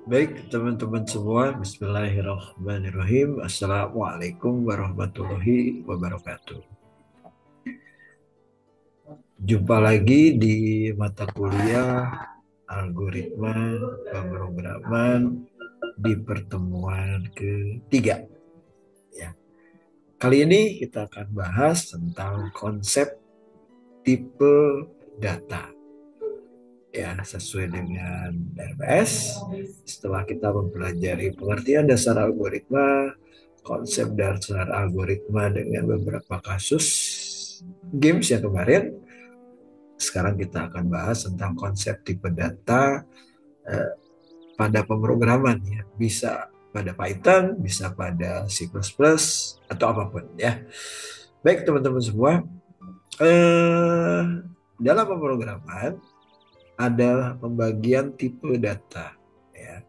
Baik, teman-teman semua, Bismillahirrahmanirrahim. Assalamualaikum warahmatullahi wabarakatuh. Jumpa lagi di mata kuliah algoritma pemrograman di pertemuan ketiga. Ya. Kali ini kita akan bahas tentang konsep tipe data. Ya, sesuai dengan RPS. Setelah kita mempelajari pengertian dasar algoritma, konsep dasar algoritma dengan beberapa kasus games yang kemarin, sekarang kita akan bahas tentang konsep tipe data eh, pada pemrograman ya. Bisa pada Python, bisa pada C++ atau apapun ya. Baik teman-teman semua, eh, dalam pemrograman adalah pembagian tipe data ya.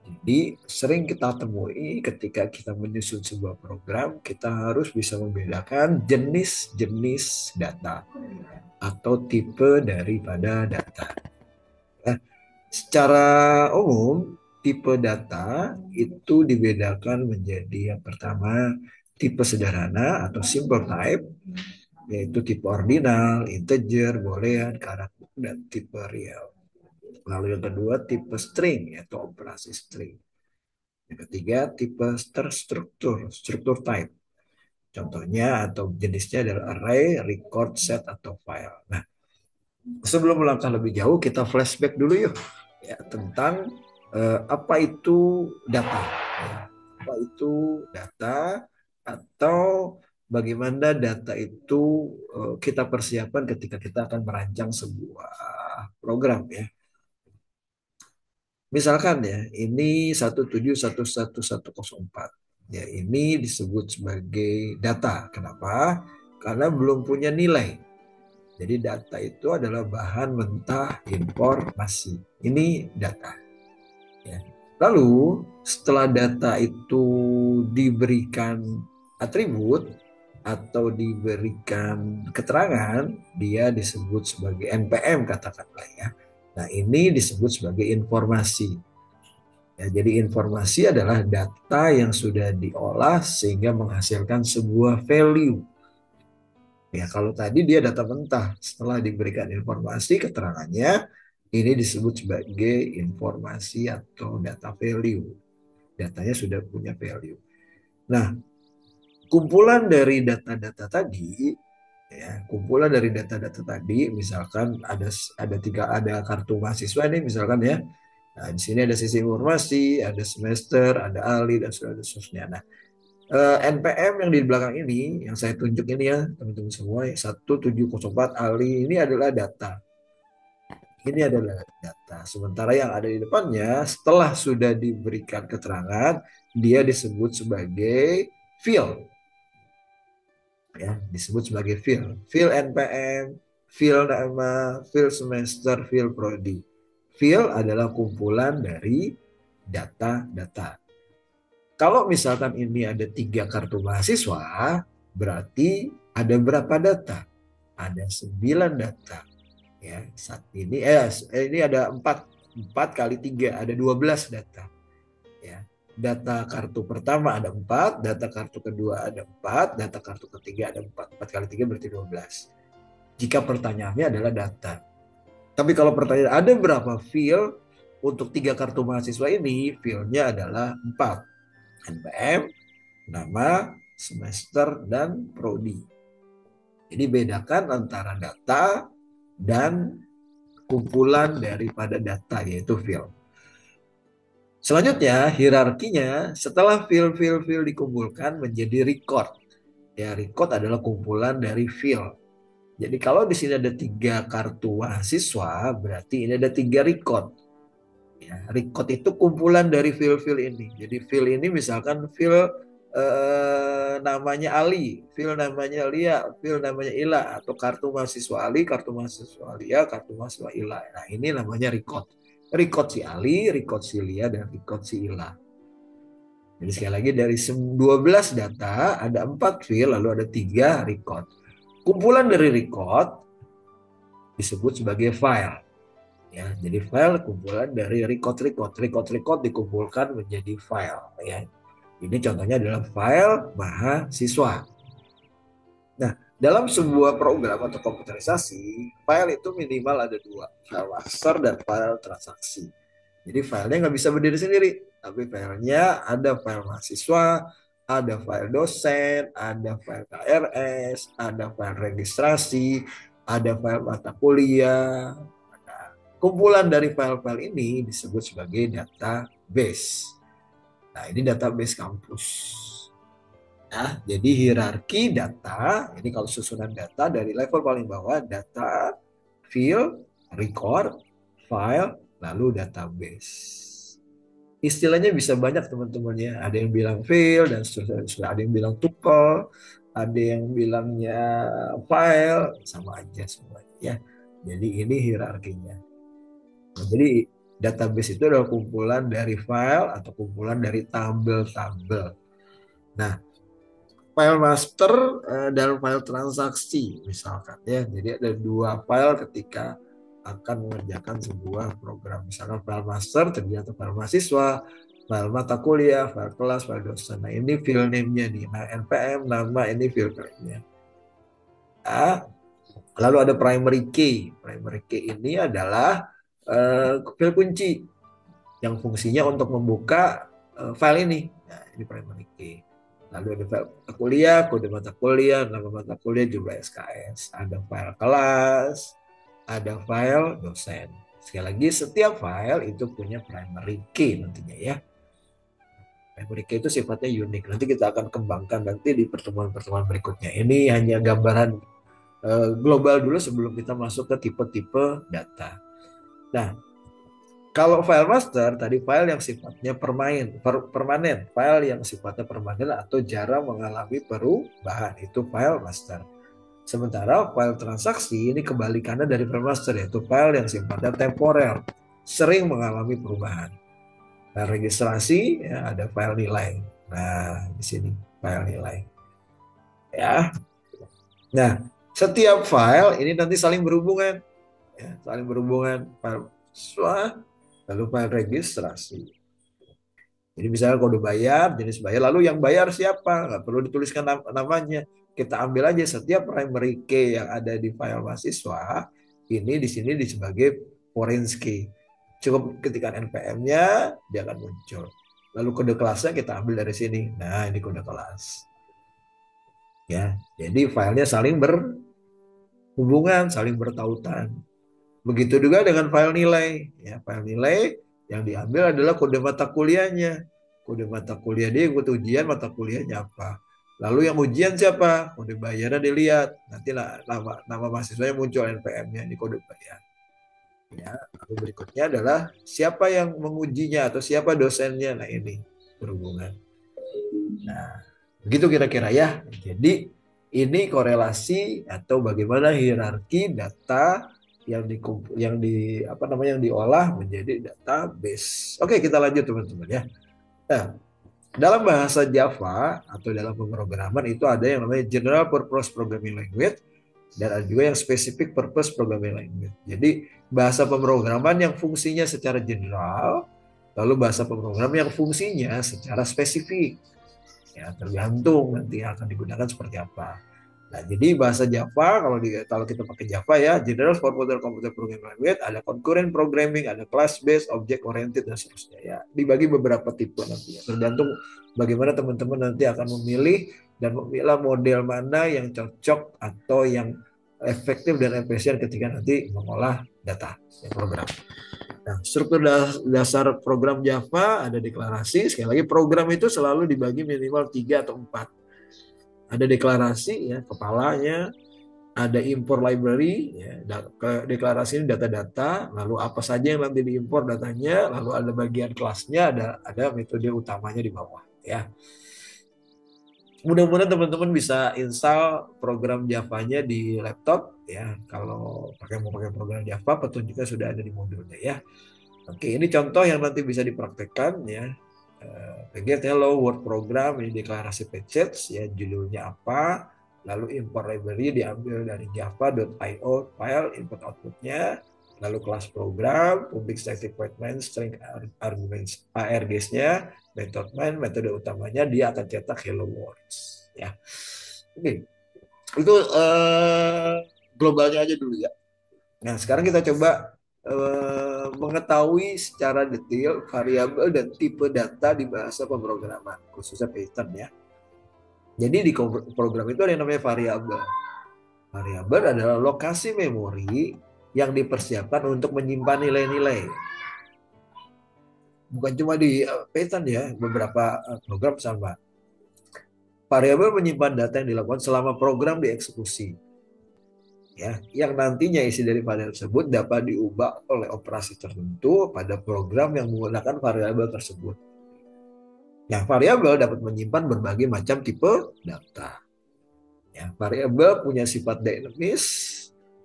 Jadi sering kita temui ketika kita menyusun sebuah program, kita harus bisa membedakan jenis-jenis data atau tipe daripada data. Nah, secara umum, tipe data itu dibedakan menjadi yang pertama tipe sederhana atau simple type, yaitu tipe ordinal, integer, boolean, karakter, dan tipe real. Lalu yang kedua tipe string yaitu operasi string. Yang ketiga tipe terstruktur, struktur type. Contohnya atau jenisnya adalah array, record, set, atau file. Nah, sebelum melangkah lebih jauh, kita flashback dulu yuk ya tentang apa itu data. Ya. Apa itu data atau bagaimana data itu kita persiapkan ketika kita akan merancang sebuah program ya. Misalkan ya, ini 1711104. Ya, ini disebut sebagai data. Kenapa? Karena belum punya nilai. Jadi data itu adalah bahan mentah informasi. Ini data. Ya. Lalu setelah data itu diberikan atribut atau diberikan keterangan, dia disebut sebagai NPM katakanlah ya. Nah ini disebut sebagai informasi. Ya, jadi informasi adalah data yang sudah diolah sehingga menghasilkan sebuah value. Ya, kalau tadi dia data mentah, setelah diberikan informasi keterangannya, ini disebut sebagai informasi atau data value. Datanya sudah punya value. Nah, kumpulan dari data-data tadi, ya, kumpulan dari data-data tadi, misalkan ada kartu mahasiswa nih, misalkan ya. Nah, di sini ada sisi informasi, ada semester, ada ahli, dan seterusnya. Nah, NPM yang di belakang ini, yang saya tunjuk ini ya, teman-teman semua, 1704 ahli ini adalah data. Ini adalah data. Sementara yang ada di depannya, setelah sudah diberikan keterangan, dia disebut sebagai field. Ya, disebut sebagai field. Field NPM, field nama, field semester, field prodi. Field adalah kumpulan dari data-data. Kalau misalkan ini ada 3 kartu mahasiswa, berarti ada berapa data? Ada 9 data. Ya, saat ini ada 4 kali 3, ada 12 data. Ya. Data kartu pertama ada 4, data kartu kedua ada 4, data kartu ketiga ada 4. 4 kali 3 berarti 12. Jika pertanyaannya adalah data. Tapi kalau pertanyaan ada berapa field untuk 3 kartu mahasiswa ini, fieldnya adalah 4. NPM, nama, semester, dan prodi. Jadi bedakan antara data dan kumpulan daripada data yaitu field. Selanjutnya hierarkinya setelah field dikumpulkan menjadi record. Ya, record adalah kumpulan dari field. Jadi kalau di sini ada 3 kartu mahasiswa, berarti ini ada 3 record. Ya, record itu kumpulan dari field ini. Jadi field ini misalkan field namanya Ali, field namanya Lia, field namanya Ila, atau kartu mahasiswa Ali, kartu mahasiswa Lia, kartu mahasiswa Ila. Nah ini namanya record. Record si Ali, record si Lia, dan record si Ila. Jadi sekali lagi dari 12 data ada 4 field, lalu ada 3 record. Kumpulan dari record disebut sebagai file. Ya, jadi file kumpulan dari record dikumpulkan menjadi file ya. Ini contohnya adalah file mahasiswa. Nah, dalam sebuah program atau komputerisasi, file itu minimal ada dua, file master dan file transaksi. Jadi filenya nggak bisa berdiri sendiri, tapi filenya ada file mahasiswa, ada file dosen, ada file KRS, ada file registrasi, ada file mata kuliah. Nah, kumpulan dari file-file ini disebut sebagai database. Nah, ini database kampus. Nah, jadi hierarki data, ini kalau susunan data dari level paling bawah, data, field, record, file, lalu database. Istilahnya bisa banyak teman-teman ya. Ada yang bilang field dan seterusnya. Ada yang bilang tuple, ada yang bilangnya file, sama aja semuanya ya. Jadi ini hierarkinya. Nah, jadi database itu adalah kumpulan dari file atau kumpulan dari tabel-tabel. Nah, file master dan file transaksi misalkan ya. Jadi ada dua file ketika akan mengerjakan sebuah program. Misalkan file master terdiri atas file mahasiswa, file mata kuliah, file kelas, file dosen. Nah, ini file name-nya nih. Nah, NPM nama ini file name-nya. Nah, lalu ada primary key. Primary key ini adalah file kunci yang fungsinya untuk membuka file ini. Nah, ini primary key. Lalu ada file mata kuliah, kode mata kuliah, nama mata kuliah, jumlah SKS. Ada file kelas, ada file dosen. Sekali lagi, setiap file itu punya primary key nantinya ya. Primary key itu sifatnya unik. Nanti kita akan kembangkan nanti di pertemuan-pertemuan berikutnya. Ini hanya gambaran global dulu sebelum kita masuk ke tipe-tipe data. Nah, kalau file master tadi file yang sifatnya permanen, file yang sifatnya permanen atau jarang mengalami perubahan itu file master. Sementara file transaksi ini kebalikannya dari file master yaitu file yang sifatnya temporer, sering mengalami perubahan. File registrasi ya, ada file nilai. Nah, di sini file nilai. Ya. Nah, setiap file ini nanti saling berhubungan ya, saling berhubungan file siswa lalu file registrasi. Jadi misalnya kode bayar, jenis bayar, lalu yang bayar siapa? Nggak perlu dituliskan namanya. Kita ambil aja setiap primary key yang ada di file mahasiswa, ini di sini sebagai foreign key. Cukup ketikkan npm-nya, dia akan muncul. Lalu kode kelasnya kita ambil dari sini. Nah, ini kode kelas. Ya, jadi filenya saling berhubungan, saling bertautan. Begitu juga dengan file nilai. Ya, file nilai yang diambil adalah kode mata kuliahnya. Kode mata kuliah dia ikut ujian mata kuliahnya apa. Lalu yang ujian siapa? Kode bayarnya dilihat. Nanti nama mahasiswanya muncul NPM-nya di kode bayar. Ya, lalu berikutnya adalah siapa yang mengujinya atau siapa dosennya. Nah, ini berhubungan. Nah, begitu kira-kira ya. Jadi ini korelasi atau bagaimana hierarki data yang diolah menjadi database. Oke, kita lanjut teman-teman ya. Nah, dalam bahasa Java atau dalam pemrograman itu ada yang namanya General Purpose Programming Language dan ada juga yang Specific Purpose Programming Language. Jadi bahasa pemrograman yang fungsinya secara general, lalu bahasa pemrograman yang fungsinya secara spesifik. Ya, tergantung nanti akan digunakan seperti apa. Nah, jadi bahasa Java kalau kita pakai Java ya, General Purpose Computer Programming Language, ada concurrent programming, ada class based, object oriented dan seterusnya ya. Dibagi beberapa tipe nanti ya. Tergantung bagaimana teman-teman nanti akan memilih dan memilah model mana yang cocok atau yang efektif dan efisien ketika nanti mengolah data yang program. Nah, struktur dasar program Java ada deklarasi. Sekali lagi program itu selalu dibagi minimal 3 atau 4. Ada deklarasi ya, kepalanya, ada import library ya, deklarasi ini data-data, lalu apa saja yang nanti diimpor datanya, lalu ada bagian kelasnya, ada metode utamanya di bawah ya. Mudah-mudahan teman-teman bisa install program Java-nya di laptop ya. Kalau mau pakai program Java, petunjuknya sudah ada di modulnya ya. Oke, ini contoh yang nanti bisa dipraktekkan ya. Get hello word program ini deklarasi package ya, judulnya apa, lalu import library diambil dari java.io file input outputnya, Lalu kelas program, public static void main, string arguments, args-nya, method main, metode utamanya dia akan cetak hello words. Ya, oke. Itu globalnya aja dulu ya. Nah, sekarang kita coba mengetahui secara detail variabel dan tipe data di bahasa pemrograman, khususnya Python ya. Jadi di program itu ada yang namanya variabel. Variabel adalah lokasi memori yang dipersiapkan untuk menyimpan nilai-nilai. Bukan cuma di Python ya, beberapa program sama. Variabel menyimpan data yang dilakukan selama program dieksekusi. Ya, yang nantinya isi dari variabel tersebut dapat diubah oleh operasi tertentu pada program yang menggunakan variabel tersebut. Yang variabel dapat menyimpan berbagai macam tipe data. Ya, variabel punya sifat dinamis,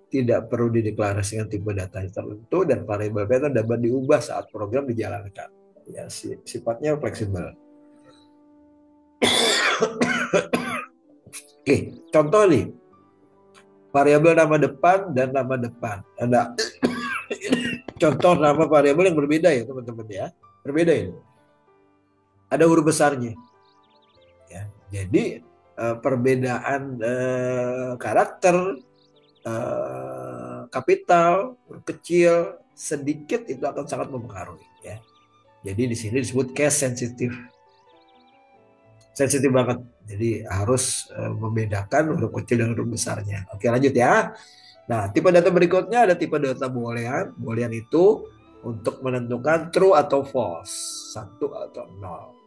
tidak perlu dideklarasikan tipe data tertentu, dan variabel Python dapat diubah saat program dijalankan. Ya, sifatnya fleksibel. Oke, contoh nih, variabel nama depan dan nama depan. Ada contoh nama variabel yang berbeda ya teman-teman ya, berbeda ini. Ada huruf besarnya. Ya, jadi perbedaan karakter kapital, kecil, sedikit itu akan sangat mempengaruhi ya. Jadi di sini disebut case sensitif. Sensitif banget. Jadi harus membedakan huruf kecil dan huruf besarnya. Oke, lanjut ya. Nah, tipe data berikutnya ada tipe data boolean. Boolean itu untuk menentukan true atau false, satu atau nol.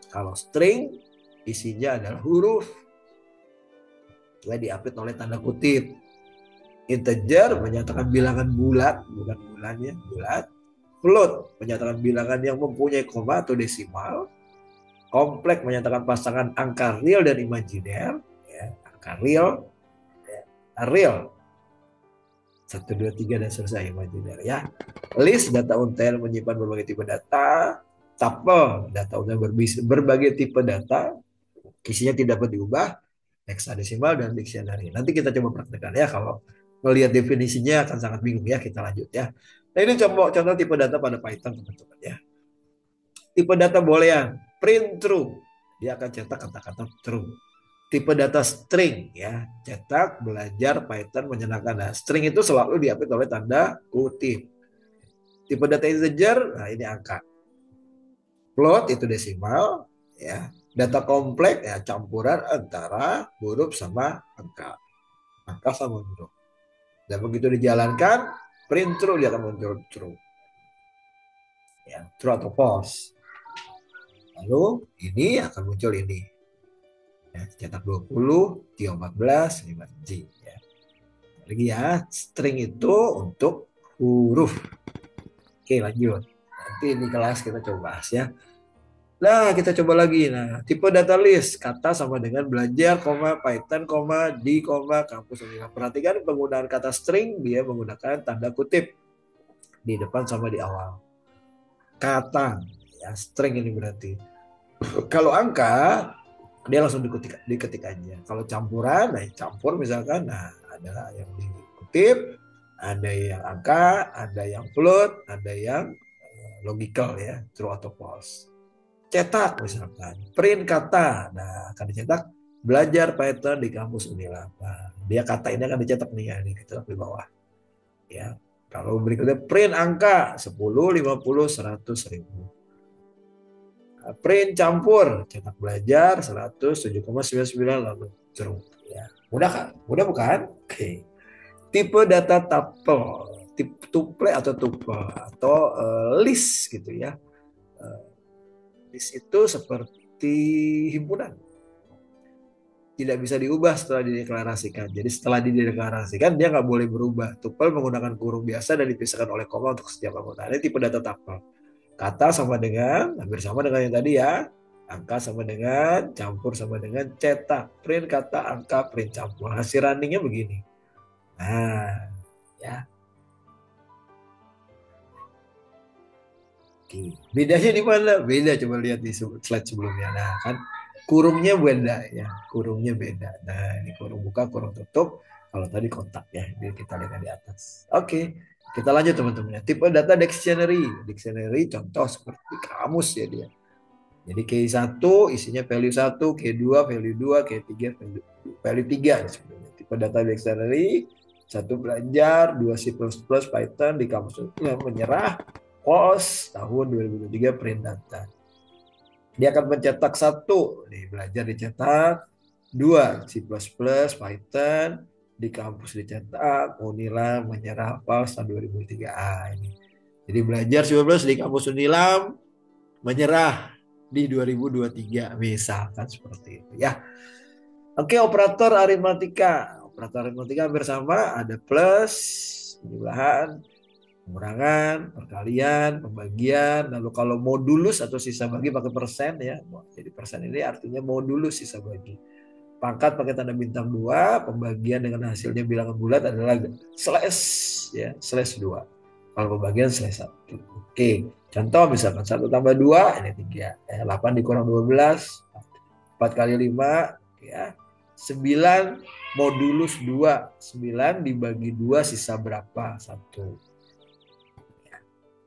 Kalau string isinya adalah huruf, diapit oleh tanda kutip. Integer menyatakan bilangan bulat, bukan bulannya, bulat. Float menyatakan bilangan yang mempunyai koma atau desimal. Kompleks menyatakan pasangan angka real dan imajiner. Ya, angka real, ya, real. 1, 2, 3 dan selesai imajiner ya. List data untail menyimpan berbagai tipe data. Tuple data untail berbagai tipe data. Isinya tidak dapat diubah. Hexadesimal dan dictionary. Nanti kita coba praktekkan ya, kalau melihat definisinya akan sangat bingung ya. Kita lanjut ya. Nah, ini contoh tipe data pada Python teman-teman ya. Tipe data boolean, print true. Dia akan cetak kata-kata true. Tipe data string ya, cetak belajar Python menyenangkan. Nah, string itu selalu diapit oleh tanda kutip. Tipe data integer, nah ini angka. Float itu desimal ya. Data kompleks ya campuran antara huruf sama angka. Angka sama huruf. Dan begitu dijalankan, print true dia akan muncul true. Ya, true atau false. Lalu ini akan muncul ini. Ya, cetak 20, Tio 14, 5G. Ya. Lagi ya, string itu untuk huruf. Oke, lanjut. Nanti di kelas kita coba bahas ya. Nah, kita coba lagi. Nah, tipe data list. Kata sama dengan belajar, Python, di, kampus. Perhatikan penggunaan kata string, dia menggunakan tanda kutip di depan sama di awal. Kata, ya string ini berarti. Kalau angka, dia langsung diketik aja. Kalau campuran, nah campur misalkan, nah ada yang dikutip, ada yang angka, ada yang float, ada yang logical ya, true atau false. Cetak misalkan, print kata, nah akan dicetak belajar Python di kampus Unilab. Nah, dia kata ini akan dicetak nih ya, dicetak di bawah. Ya, kalau berikutnya print angka 10, 50, 100, 1000. Print campur, cetak belajar 107,99 lalu true. Ya. Mudah kan? Mudah bukan? Oke. Tipe data tuple, tuple atau tuple atau list gitu ya. List itu seperti himpunan. Tidak bisa diubah setelah dideklarasikan. Jadi setelah dideklarasikan dia nggak boleh berubah. Tuple menggunakan kurung biasa dan dipisahkan oleh koma untuk setiap anggota. Ini tipe data tuple. Kata sama dengan, hampir sama dengan yang tadi ya. Angka sama dengan, campur sama dengan, cetak. Print kata, angka, print campur. Hasil runningnya begini. Nah, ya. Oke. Bedanya di mana? Beda, coba lihat di slide sebelumnya. Nah, kan kurungnya beda ya. Kurungnya beda. Nah, ini kurung buka, kurung tutup. Kalau tadi kotak ya. Jadi kita lihat di atas. Oke. Kita lanjut teman-teman. Tipe data dictionary. Dictionary contoh seperti kamus ya dia. Jadi K1 isinya value 1, K2 value 2, K3 value 3 sebenarnya. Tipe data dictionary, satu belajar, 2 C++ Python di kamus yang menyerah, POS tahun 2023 print data. Dia akan mencetak satu, nih belajar dicetak, 2 C++ Python di kampus dicetak, Unilam menyerah PALS tahun 2003. Ini. Jadi belajar C++ di kampus Unilam menyerah di 2023 misalkan seperti itu ya. Oke, operator aritmatika. Operator aritmatika hampir sama, ada plus, penjumlahan, pengurangan, perkalian, pembagian. Lalu kalau modulus atau sisa bagi pakai persen ya. Jadi persen ini artinya modulus sisa bagi. Pangkat pakai tanda bintang 2, pembagian dengan hasilnya bilangan bulat adalah slash ya, slash 2. Kalau pembagian slash 1. Oke, contoh misalkan 1 tambah 2 ini 3. 8 dikurang 12, 4 kali 5 ya. 9 modulus 2, 9 dibagi 2 sisa berapa? 1.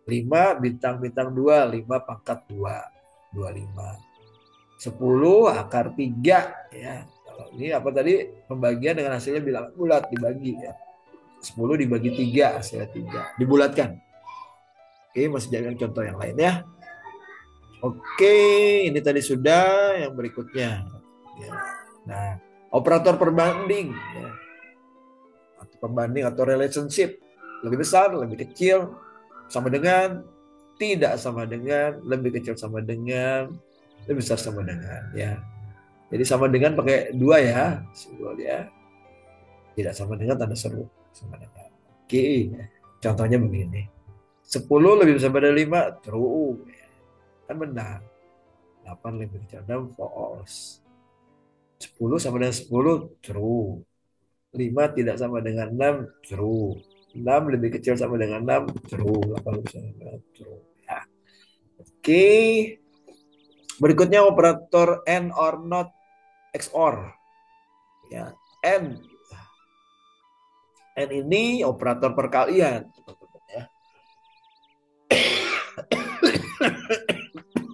5 bintang-bintang 2, 5 pangkat 2, 25. 10 akar 3 ya. Kalau ini apa tadi? Pembagian dengan hasilnya bilangan bulat dibagi ya. 10 dibagi 3 hasilnya 3. Dibulatkan. Oke, masih jadi contoh yang lain ya. Oke, ini tadi sudah, yang berikutnya. Ya. Nah, operator perbanding ya. Atau pembanding atau relationship. Lebih besar, lebih kecil, sama dengan, tidak sama dengan, lebih kecil sama dengan, lebih besar sama dengan ya. Jadi sama dengan pakai 2 ya, simbol ya. Tidak sama dengan tanda seru, sama dengan. Oke, contohnya begini. 10 lebih besar pada 5, true. Kan benar. 8 lebih kecil 6, false. 10 sama dengan 10, true. 5 tidak sama dengan 6, true. 6 lebih kecil sama dengan 6, true. 8 lebih sama dengan true. Ya. Oke. Berikutnya operator AND or not XOR. Ya, AND. AND ini operator perkalian, teman-teman ya.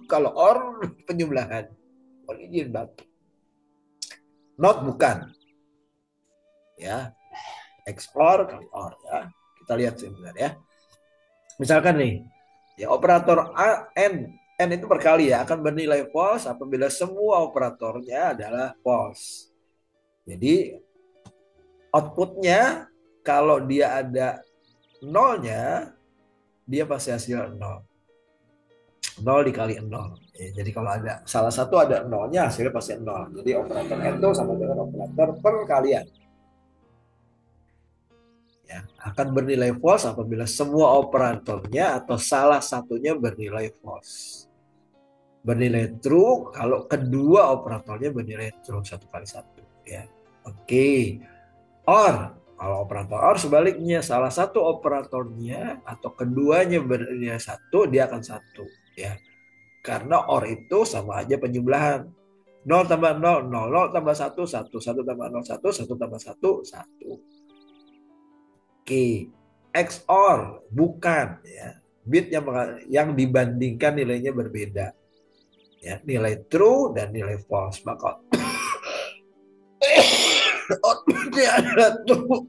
Kalau OR penjumlahan. Mohon izin batuk. Not bukan. Ya. XOR kali OR ya. Kita lihat sebentar ya. Misalkan nih, ya operator N itu berkali ya, akan bernilai false apabila semua operatornya adalah false. Jadi outputnya kalau dia ada nolnya, dia pasti hasil 0. 0 dikali 0. Ya, jadi kalau ada salah satu ada nolnya, hasilnya pasti 0. Jadi operator N itu sama dengan operator perkalian. Ya, akan bernilai false apabila semua operatornya atau salah satunya bernilai false. Bernilai true kalau kedua operatornya bernilai true 1 kali 1. Ya. Oke. Or, kalau operator or sebaliknya salah satu operatornya atau keduanya bernilai 1, dia akan 1. Ya. Karena or itu sama aja penjumlahan. 0 tambah 0, 0, 0 tambah 1, 1, 1 tambah 0, 1, 1 tambah 1, 1. Oke. XOR bukan ya. Bit yang dibandingkan nilainya berbeda. Ya, nilai true dan nilai false. Maka outputnya adalah true.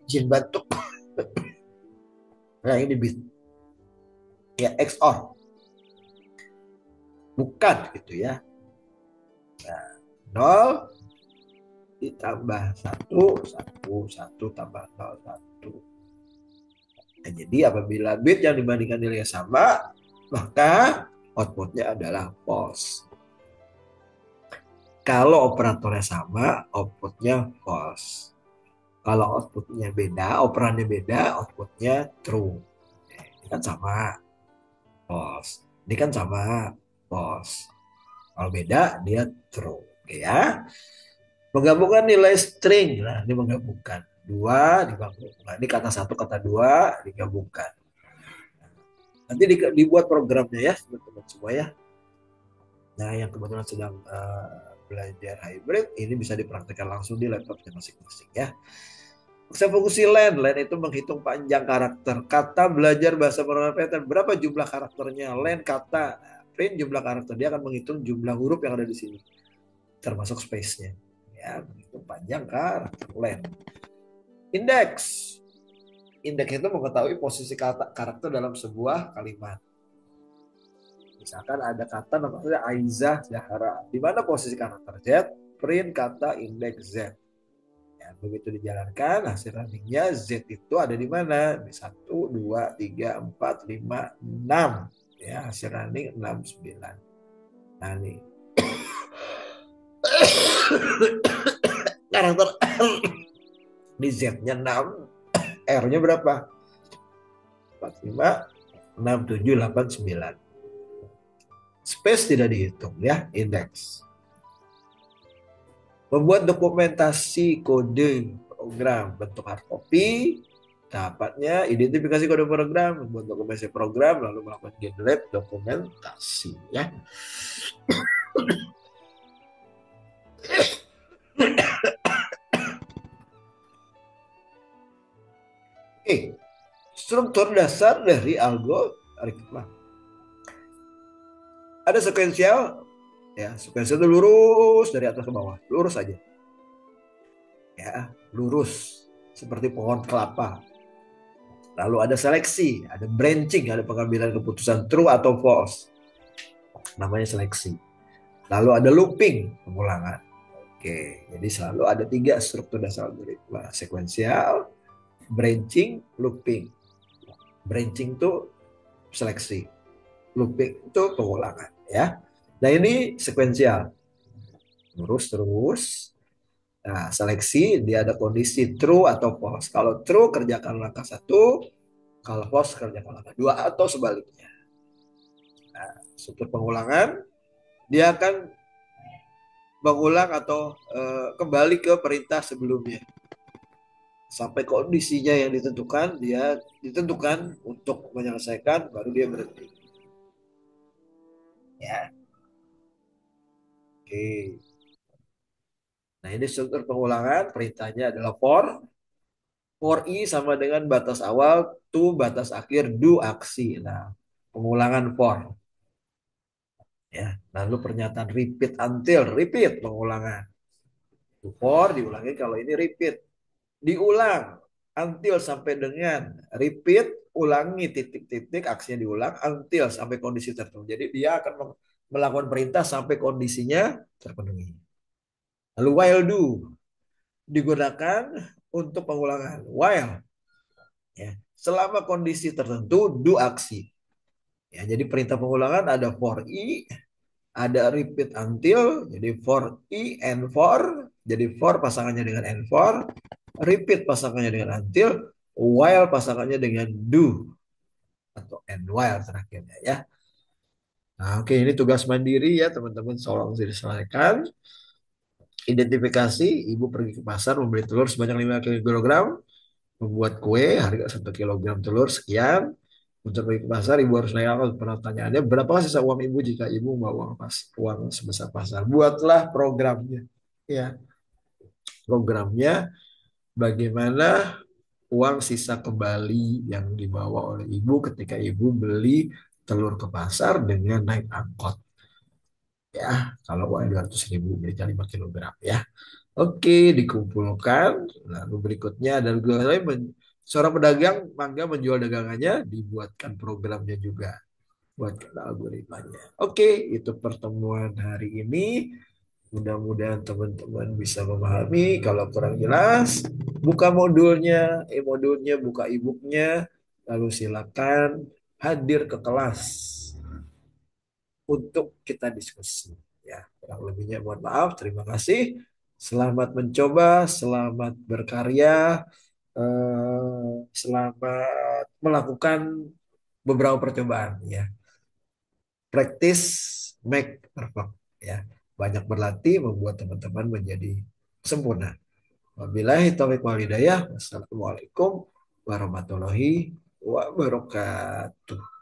Jin batuk. Nah ini bit. Ya XOR. Bukan gitu ya. Nah, 0 ditambah 1, 1, 1 tambah 0, 1. Nah, jadi apabila bit yang dibandingkan nilainya sama, maka outputnya adalah false. Kalau operatornya sama, outputnya false. Kalau outputnya beda, operannya beda, outputnya true. Ini kan sama, false. Ini kan sama, false. Kalau beda, dia true. Oke ya. Menggabungkan nilai string. Nah, ini menggabungkan. 2 digabungkan. Ini kata 1, kata 2 digabungkan. Nanti dibuat programnya ya, teman-teman semua ya. Nah, yang kebetulan sedang belajar hybrid, ini bisa dipraktikkan langsung di laptopnya masing-masing ya. Saya fokusi land. Land itu menghitung panjang karakter. Kata belajar bahasa programming Python. Berapa jumlah karakternya? Land kata. Print jumlah karakter. Dia akan menghitung jumlah huruf yang ada di sini. Termasuk space-nya. Ya, menghitung panjang karakter land. Indeks. Indeks itu mengetahui posisi kata karakter dalam sebuah kalimat. Misalkan ada kata namanya Aiza Zahra. Di mana posisi karakter Z? Print kata indeks Z. Ya, begitu dijalankan hasil runningnya Z itu ada di mana? Di 1, 2, 3, 4, 5, 6. Ya, hasil running 6, 9. Nah nih. Karakter di Z-nya 6, R-nya berapa? 4, 5, 6, 7, 8, 9. Space tidak dihitung ya, indeks. Membuat dokumentasi kode program bentuk hard copy. Tahapannya identifikasi kode program, membuat dokumentasi program, lalu melakukan generate dokumentasi ya. Oke, struktur dasar dari algoritma. Ada sekuensial, ya sekuensial itu lurus dari atas ke bawah, lurus aja, ya lurus seperti pohon kelapa. Lalu ada seleksi, ada branching, ada pengambilan keputusan true atau false, namanya seleksi. Lalu ada looping, pengulangan. Oke, jadi selalu ada 3 struktur dasar algoritma: sekuensial, branching, looping. Branching itu seleksi, looping itu pengulangan ya. Nah ini sekuensial, lurus terus. Nah seleksi dia ada kondisi true atau false. Kalau true kerjakan langkah 1, kalau false kerjakan langkah 2 atau sebaliknya. Nah, struktur pengulangan dia akan mengulang atau kembali ke perintah sebelumnya sampai kondisinya yang ditentukan, dia ditentukan untuk menyelesaikan, baru dia berhenti ya. Oke, nah ini struktur pengulangan. Perintahnya adalah for i sama dengan batas awal to batas akhir do aksi. Nah, pengulangan for ya. Lalu pernyataan repeat until, repeat pengulangan. For diulangi kalau ini repeat, diulang until sampai dengan, repeat ulangi titik-titik, aksinya diulang until sampai kondisi tertentu. Jadi dia akan melakukan perintah sampai kondisinya terpenuhi. Lalu while do digunakan untuk pengulangan. While ya, selama kondisi tertentu do aksi. Ya, jadi perintah pengulangan ada for i, ada repeat until, jadi for i and for, jadi for pasangannya dengan and for, repeat pasangannya dengan until, while pasangannya dengan do atau and while terakhirnya ya. Nah, oke, ini tugas mandiri ya teman-teman, tolong diselesaikan. Identifikasi, ibu pergi ke pasar membeli telur sebanyak 5 kilogram, membuat kue harga 1 kilogram telur sekian. Untuk pergi ke pasar, ibu harus naik pertanyaannya, berapa sisa uang ibu jika ibu membawa uang sebesar pasar. Buatlah programnya. Ya, programnya bagaimana uang sisa kembali yang dibawa oleh ibu ketika ibu beli telur ke pasar dengan naik angkot. Ya, kalau uang 200.000 belinya 5 kilogram ya. Oke, dikumpulkan. Lalu berikutnya ada seorang pedagang mangga menjual dagangannya, dibuatkan programnya juga, buatkan algoritmanya. Oke, itu pertemuan hari ini. Mudah-mudahan teman-teman bisa memahami. Kalau kurang jelas, buka modulnya, buka e-booknya, lalu silakan hadir ke kelas untuk kita diskusi. Ya, kurang lebihnya mohon maaf. Terima kasih. Selamat mencoba, selamat berkarya, selamat melakukan beberapa percobaan. Ya, practice make perfect. Ya, banyak berlatih membuat teman-teman menjadi sempurna. Wabillahi taufiq wal hidayah. Wassalamualaikum warahmatullahi wabarakatuh.